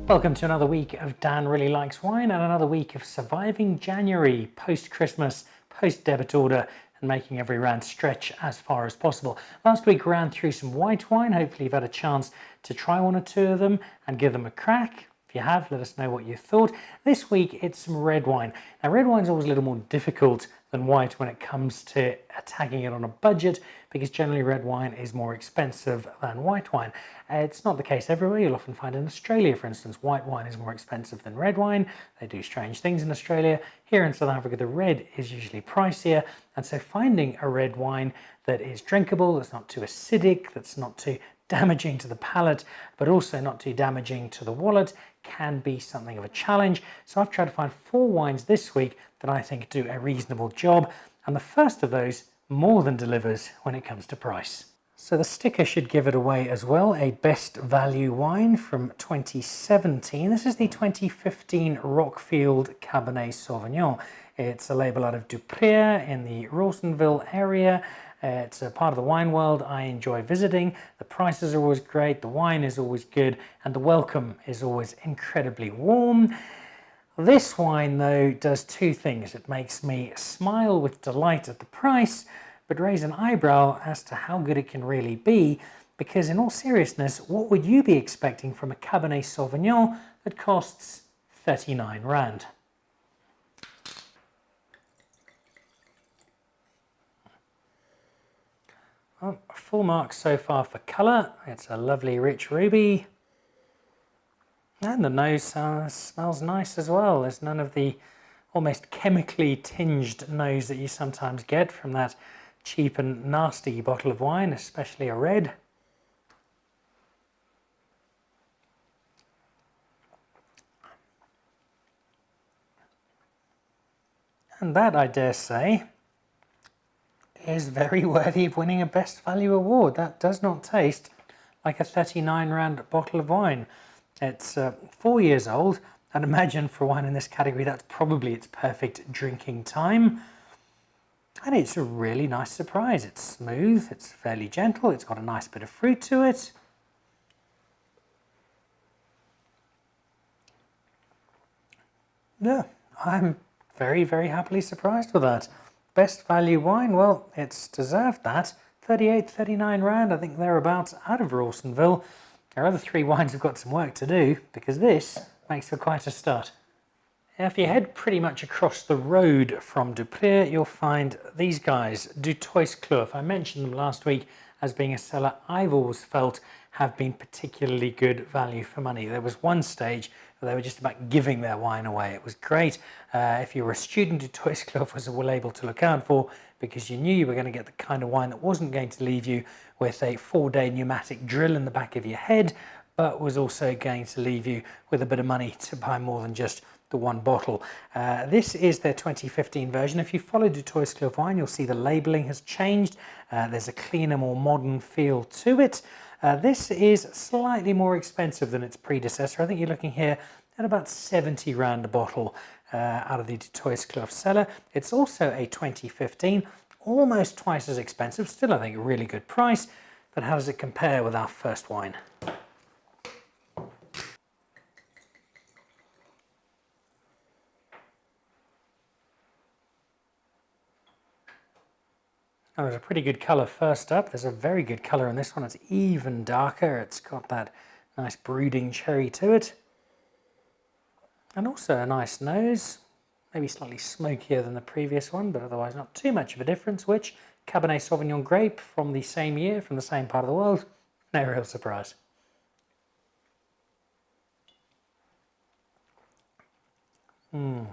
Welcome to another week of Dan Really Likes Wine and another week of surviving January, post-Christmas, post-debit order and making every round stretch as far as possible. Last week we ran through some white wine. Hopefully you've had a chance to try one or two of them and give them a crack. If you have, let us know what you thought. This week it's some red wine. Now red wine's always a little more difficult than white when it comes to attacking it on a budget, because generally red wine is more expensive than white wine. It's not the case everywhere. You'll often find in Australia, for instance, white wine is more expensive than red wine. They do strange things in Australia. Here in South Africa, the red is usually pricier. And so finding a red wine that is drinkable, that's not too acidic, that's not too damaging to the palate, but also not too damaging to the wallet, can be something of a challenge. So I've tried to find 4 wines this week that I think do a reasonable job. And the first of those more than delivers when it comes to price. So the sticker should give it away as well. A best value wine from 2017. This is the 2015 Rockfield Cabernet Sauvignon. It's a label out of Dupré in the Rawsonville area. It's a part of the wine world I enjoy visiting. The prices are always great, the wine is always good, and the welcome is always incredibly warm. This wine though does 2 things. It makes me smile with delight at the price, but raise an eyebrow as to how good it can really be, because in all seriousness, what would you be expecting from a Cabernet Sauvignon that costs 39 Rand? Well, full marks so far for colour. It's a lovely rich ruby. And the nose smells nice as well. There's none of the almost chemically tinged nose that you sometimes get from that cheap and nasty bottle of wine, especially a red. And that, I dare say, is very worthy of winning a Best Value award. That does not taste like a 39 Rand bottle of wine. It's 4 years old. I'd imagine for wine in this category that's probably its perfect drinking time. And it's a really nice surprise. It's smooth, it's fairly gentle, it's got a nice bit of fruit to it. Yeah, I'm very, very happily surprised with that. Best value wine, well, it's deserved that. 38, 39 Rand, I think thereabouts, out of Rawsonville. Our other 3 wines have got some work to do, because this makes for quite a start. If you head pretty much across the road from Dupré, you'll find these guys, Toitskloof. I mentioned them last week as being a cellar I've always felt have been particularly good value for money. There was one stage where they were just about giving their wine away. It was great. If you were a student, Toitskloof was well able to look out for, because you knew you were going to get the kind of wine that wasn't going to leave you with a 4-day pneumatic drill in the back of your head, but was also going to leave you with a bit of money to buy more than just the 1 bottle. This is their 2015 version. If you follow Toitskloof wine, you'll see the labelling has changed. There's a cleaner, more modern feel to it. This is slightly more expensive than its predecessor. I think you're looking here at about 70 Rand a bottle out of the Toitskloof cellar. It's also a 2015, almost twice as expensive. Still, I think, a really good price. But how does it compare with our first wine? Oh, there's a pretty good colour first up. There's a very good colour in this one. It's even darker. It's got that nice brooding cherry to it. And also a nice nose. Maybe slightly smokier than the previous one, but otherwise not too much of a difference. Which Cabernet Sauvignon grape from the same year, from the same part of the world. No real surprise. I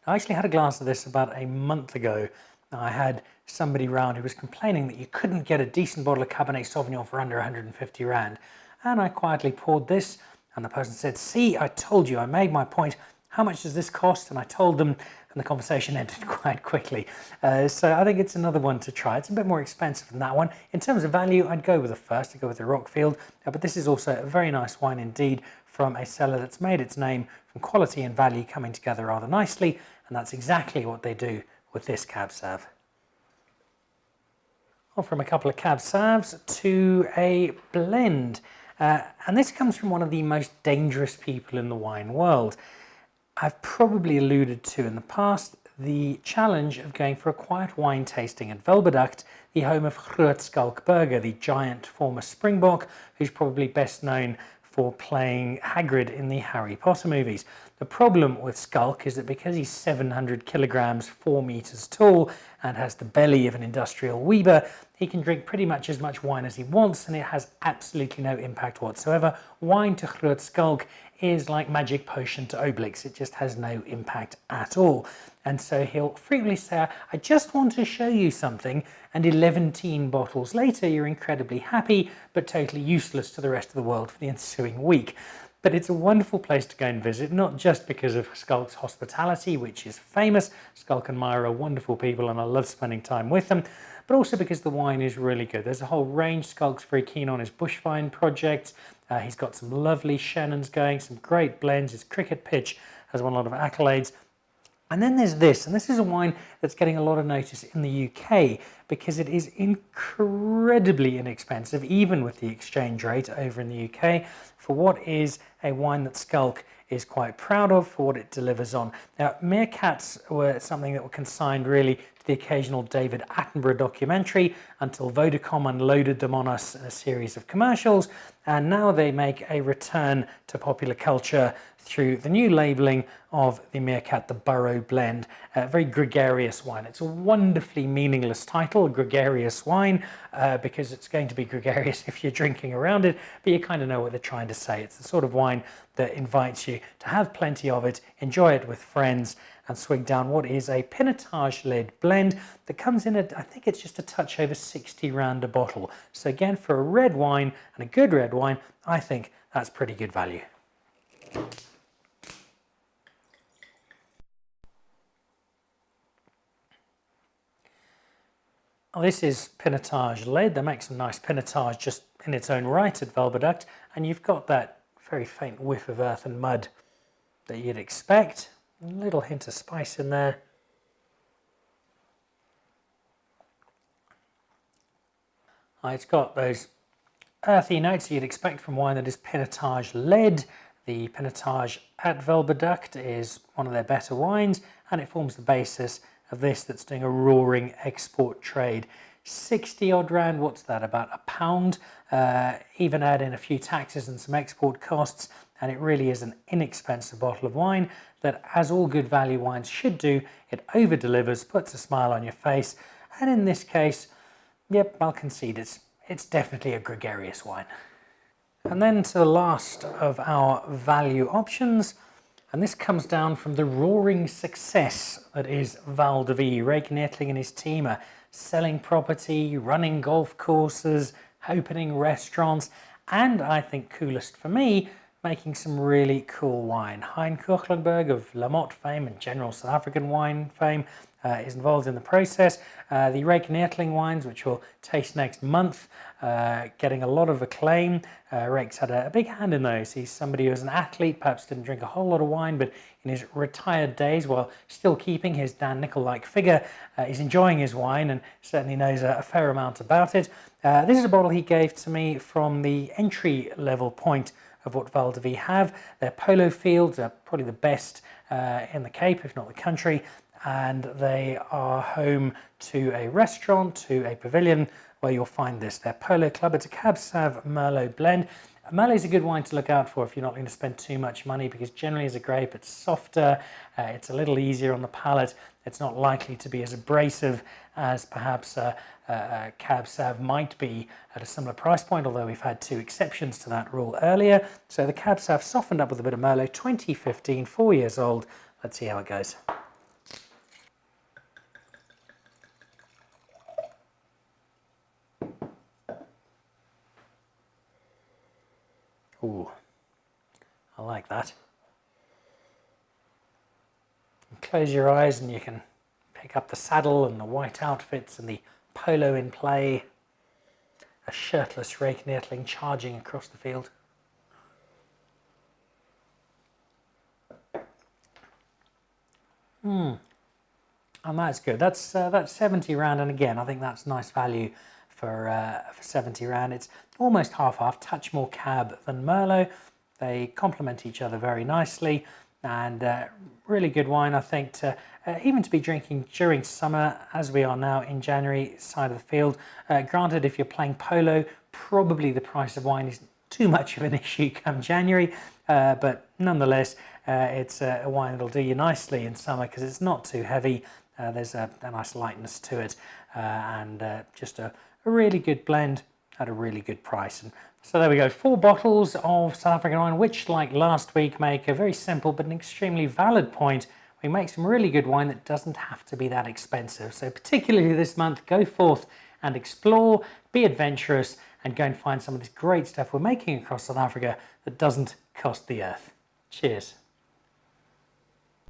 actually had a glass of this about a month ago. I had somebody round who was complaining that you couldn't get a decent bottle of Cabernet Sauvignon for under 150 Rand. And I quietly poured this, and the person said, "See, I told you, I made my point. How much does this cost?" And I told them, and the conversation ended quite quickly. So I think it's another one to try. It's a bit more expensive than that one. In terms of value, I'd go with the first. I'd go with the Rockfield. But this is also a very nice wine indeed, from a cellar that's made its name from quality and value coming together rather nicely. And that's exactly what they do with this Cab Sauv. Well, from a couple of Cab Sauves to a blend. And this comes from one of the most dangerous people in the wine world. I've probably alluded to in the past the challenge of going for a quiet wine tasting at Velbeduct, the home of Schalk, the giant former Springbok, who's probably best known for playing Hagrid in the Harry Potter movies. The problem with Schalk is that because he's 700 kilograms, 4 meters tall, and has the belly of an industrial Weber, he can drink pretty much as much wine as he wants, and it has absolutely no impact whatsoever. Wine to Schalk is like magic potion to Obelix. It just has no impact at all. And so he'll frequently say, I just want to show you something, and 11 bottles later you're incredibly happy but totally useless to the rest of the world for the ensuing week. But it's a wonderful place to go and visit, not just because of Schalk's hospitality, which is famous. Schalk and Myra are wonderful people and I love spending time with them, but also because the wine is really good. There's a whole range. Schalk's very keen on his bushvine project. He's got some lovely Shannons going, some great blends. His cricket pitch has won a lot of accolades. And then there's this, and this is a wine that's getting a lot of notice in the UK because it is incredibly inexpensive, even with the exchange rate over in the UK, for what is a wine that Schalk is quite proud of for what it delivers on. Now, Meerkats were something that were consigned really to the occasional David Attenborough documentary until Vodacom unloaded them on us in a series of commercials, and now they make a return to popular culture through the new labelling of the Meerkat, the Burrow Blend, a very gregarious wine. It's a wonderfully meaningless title, gregarious wine, because it's going to be gregarious if you're drinking around it, but you kind of know what they're trying to say. It's the sort of wine that invites you to have plenty of it, enjoy it with friends, and swig down what is a pinotage-led blend that comes in at, I think it's just a touch over 60 rand a bottle. So again, for a red wine, and a good red wine, I think that's pretty good value. Well, this is pinotage led. They make some nice pinotage just in its own right at Velbeduct, and you've got that very faint whiff of earth and mud that you'd expect. A little hint of spice in there. It's got those earthy notes you'd expect from wine that is pinotage led. The pinotage at Velbeduct is one of their better wines, and it forms the basis of this that's doing a roaring export trade. 60 odd rand, what's that, about £1? Even add in a few taxes and some export costs, and it really is an inexpensive bottle of wine that, as all good value wines should do, it over delivers, puts a smile on your face, and in this case, yep, I'll concede it's definitely a gregarious wine. And then to the last of our value options, and this comes down from the roaring success that is Val de Vie. Neethling and his team are selling property, running golf courses, opening restaurants, and I think coolest for me, making some really cool wine. Hein Kuchlenberg of Lamotte fame and general South African wine fame is involved in the process. The Neethling wines, which we'll taste next month, getting a lot of acclaim. Rake's had a big hand in those. He's somebody who was an athlete, perhaps didn't drink a whole lot of wine, but in his retired days, while still keeping his Dan Nicol-like figure, he's enjoying his wine and certainly knows a fair amount about it. This is a bottle he gave to me from the entry level point of what Val de Vie have. Their Polo fields are probably the best in the Cape, if not the country, and they are home to a restaurant, to a pavilion where you'll find this, their Polo Club. It's a Cab Sav Merlot blend. Merlot is a good wine to look out for if you're not going to spend too much money, because generally as a grape it's softer, it's a little easier on the palate, it's not likely to be as abrasive as perhaps Cab Sav might be at a similar price point, although we've had 2 exceptions to that rule earlier. So the Cab Sav softened up with a bit of Merlot, 2015, 4 years old. Let's see how it goes. Ooh, I like that. Close your eyes and you can pick up the saddle and the white outfits and the polo in play. A shirtless Neethling charging across the field. And that's good. That's 70 rand, and again, I think that's nice value for 70 rand. It's almost half-half, touch more Cab than Merlot. They complement each other very nicely, and really good wine, I think, to even to be drinking during summer, as we are now in January, side of the field. Granted, if you're playing polo, probably the price of wine is too much of an issue come January, but nonetheless, it's a wine that'll do you nicely in summer because it's not too heavy. There's a nice lightness to it, and just a really good blend at a really good price. And so there we go, 4 bottles of South African wine, which, like last week, make a very simple but an extremely valid point. We make some really good wine that doesn't have to be that expensive. So particularly this month, go forth and explore, be adventurous, and go and find some of this great stuff we're making across South Africa that doesn't cost the earth. Cheers.